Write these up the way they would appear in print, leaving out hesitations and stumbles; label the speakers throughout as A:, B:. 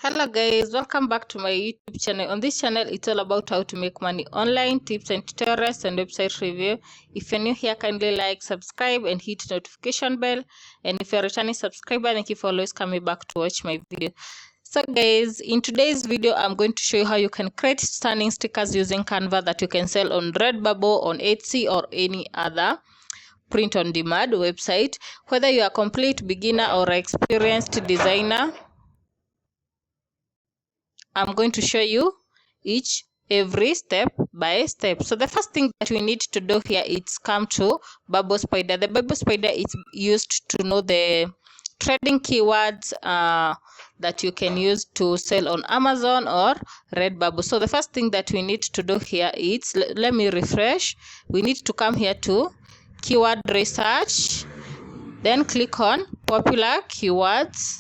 A: Hello guys, welcome back to my YouTube channel. On this channel, it's all about how to make money online, tips and tutorials and website review. If you're new here, kindly like, subscribe and hit notification bell. And if you're a returning subscriber, thank you for always coming back to watch my video. So guys, in today's video, I'm going to show you how you can create stunning stickers using Canva that you can sell on Redbubble, on Etsy or any other print on demand website. Whether you are a complete beginner or experienced designer, I'm going to show you every step by step. So the first thing that we need to do here is come to Bubble Spider. The Bubble Spider is used to know the trading keywords that you can use to sell on Amazon or Redbubble. So the first thing that we need to do here is, let me refresh. We need to come here to keyword research, then click on popular keywords.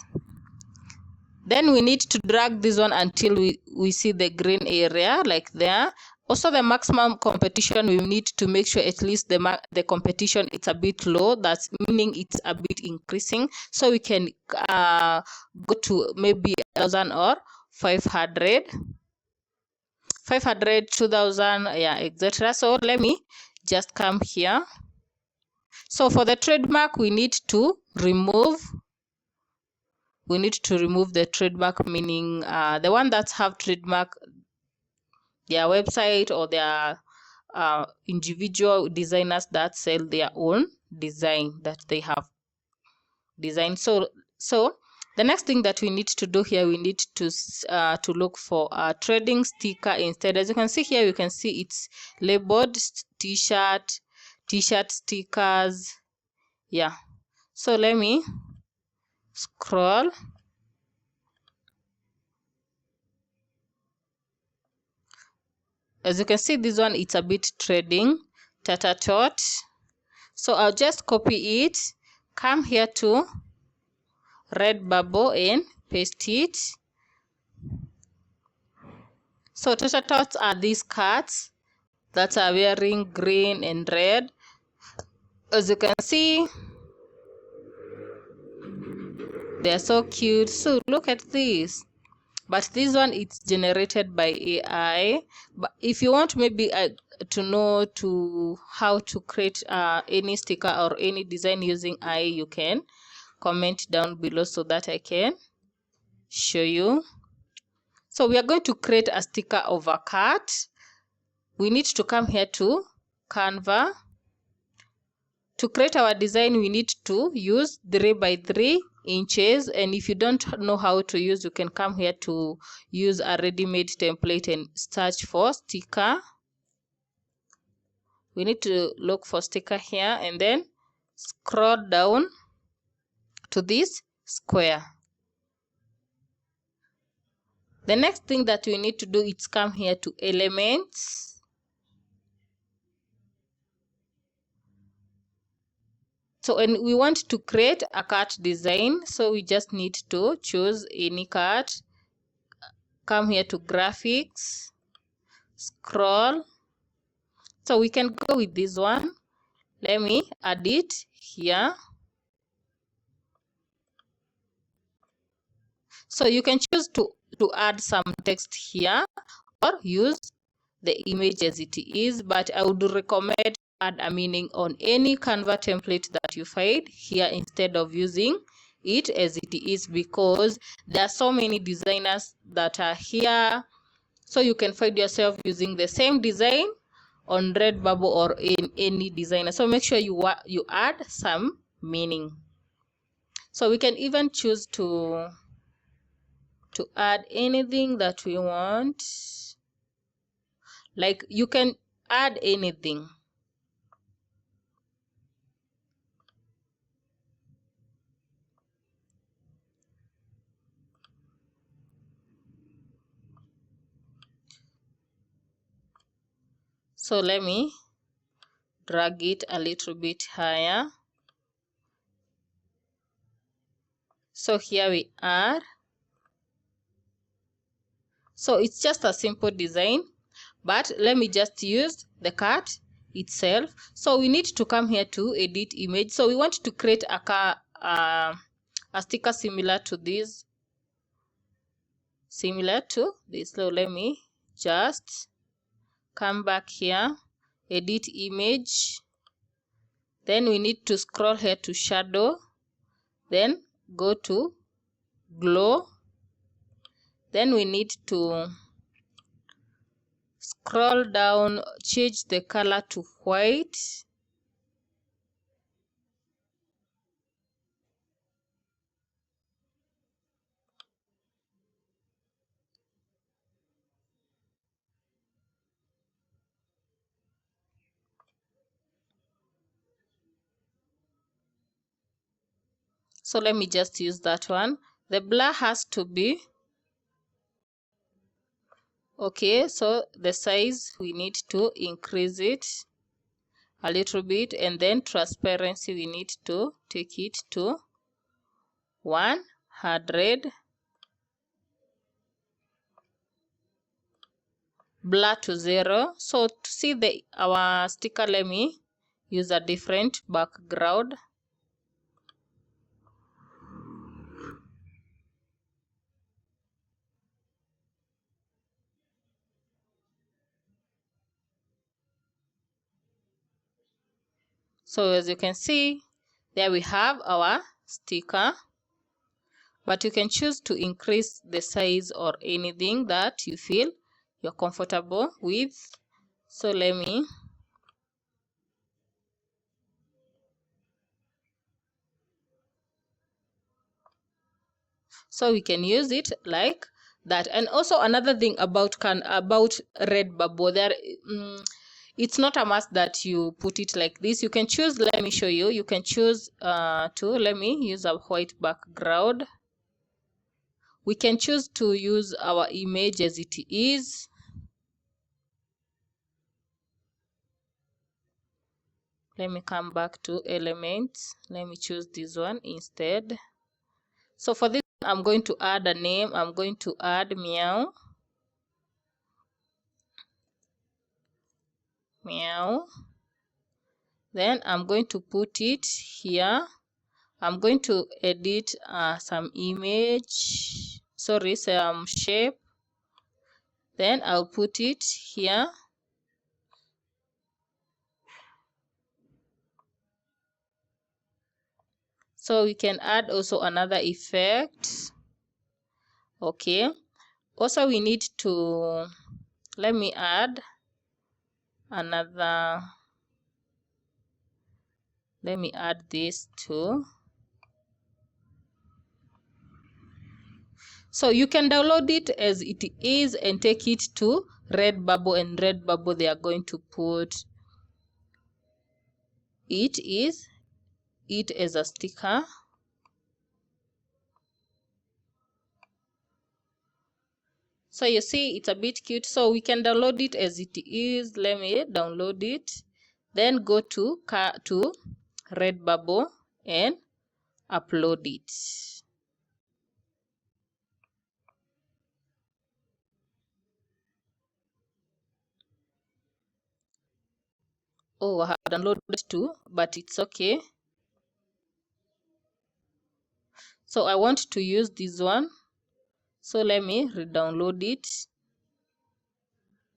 A: Then we need to drag this one until we see the green area like there. Also the maximum competition, we need to make sure at least the competition it's a bit low. That's meaning it's a bit increasing. So we can go to maybe 1,000 or 500, 2,000, yeah, etc. So let me just come here. So for the trademark, we need to remove the trademark, meaning the one that have trademark, their website or their individual designers that sell their own design that they have designed. So the next thing that we need to do here, we need to look for a trading sticker instead. As you can see here, you can see it's labeled t-shirt stickers. Yeah, so let me scroll. As you can see, this one it's a bit trading tot. So I'll just copy it, come here to Redbubble and paste it. So tots are these cards that are wearing green and red. As you can see, they're so cute. So look at this. But this one it's generated by AI. But if you want maybe to know how to create any sticker or any design using AI, you can comment down below so that I can show you. So we are going to create a sticker of a cat. We need to come here to Canva. To create our design, we need to use 3 by 3 inches, and if you don't know how to use, you can come here to use a ready-made template and search for sticker. We need to look for sticker here and then scroll down to this square. The next thing that we need to do is come here to elements. So, and we want to create a cat design. So we just need to choose any cat. Come here to graphics. Scroll. So we can go with this one. Let me add it here. So you can choose to add some text here or use the image as it is. But I would recommend add a meaning on any Canva template that you find here instead of using it as it is, because there are so many designers that are here. So you can find yourself using the same design on Redbubble or in any designer. So make sure you add some meaning. So we can even choose to add anything that we want. Like you can add anything. So let me drag it a little bit higher. So here we are. So it's just a simple design, but let me just use the cat itself. So we need to come here to edit image. So we want to create a sticker similar to this. similar to this. So let me just come back here, edit image, then we need to scroll here to shadow, then go to glow, then we need to scroll down, change the color to white, so let me just use that one. The blur has to be okay, so the size we need to increase it a little bit, and then transparency we need to take it to 100, blur to 0. So to see our sticker, let me use a different background. So as you can see, there we have our sticker, but you can choose to increase the size or anything that you feel you're comfortable with. So let me, so we can use it like that. And also another thing about Redbubble, there it's not a must that you put it like this. You can choose, let me show you, you can choose let me use a white background. We can choose to use our image as it is. Let me come back to elements. Let me choose this one instead. So for this, I'm going to add a name. I'm going to add meow. Meow. Then I'm going to put it here. I'm going to edit some image, sorry, some shape. Then I'll put it here. So we can add also another effect. Okay. Also we need to, let me add another, let me add this too. So you can download it as it is and take it to Redbubble, and Redbubble they are going to put it as a sticker. So you see it's a bit cute. So we can download it as it is. Let me download it. Then go to Redbubble and upload it. Oh, I have downloaded too, but it's okay. So I want to use this one. So let me re-download it.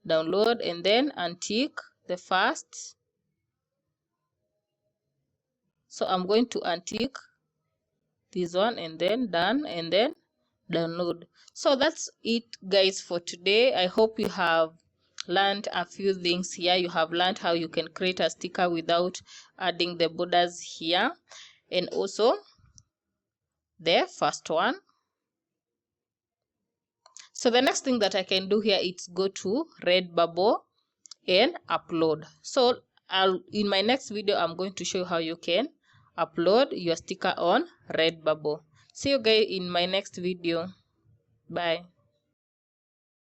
A: Download and then untick the first. So I'm going to untick this one and then done and then download. So that's it guys for today. I hope you have learned a few things here. You have learned how you can create a sticker without adding the borders here, and also the first one. So the next thing that I can do here is go to Redbubble and upload. So in my next video I'm going to show you how you can upload your sticker on Redbubble. See you guys in my next video. Bye.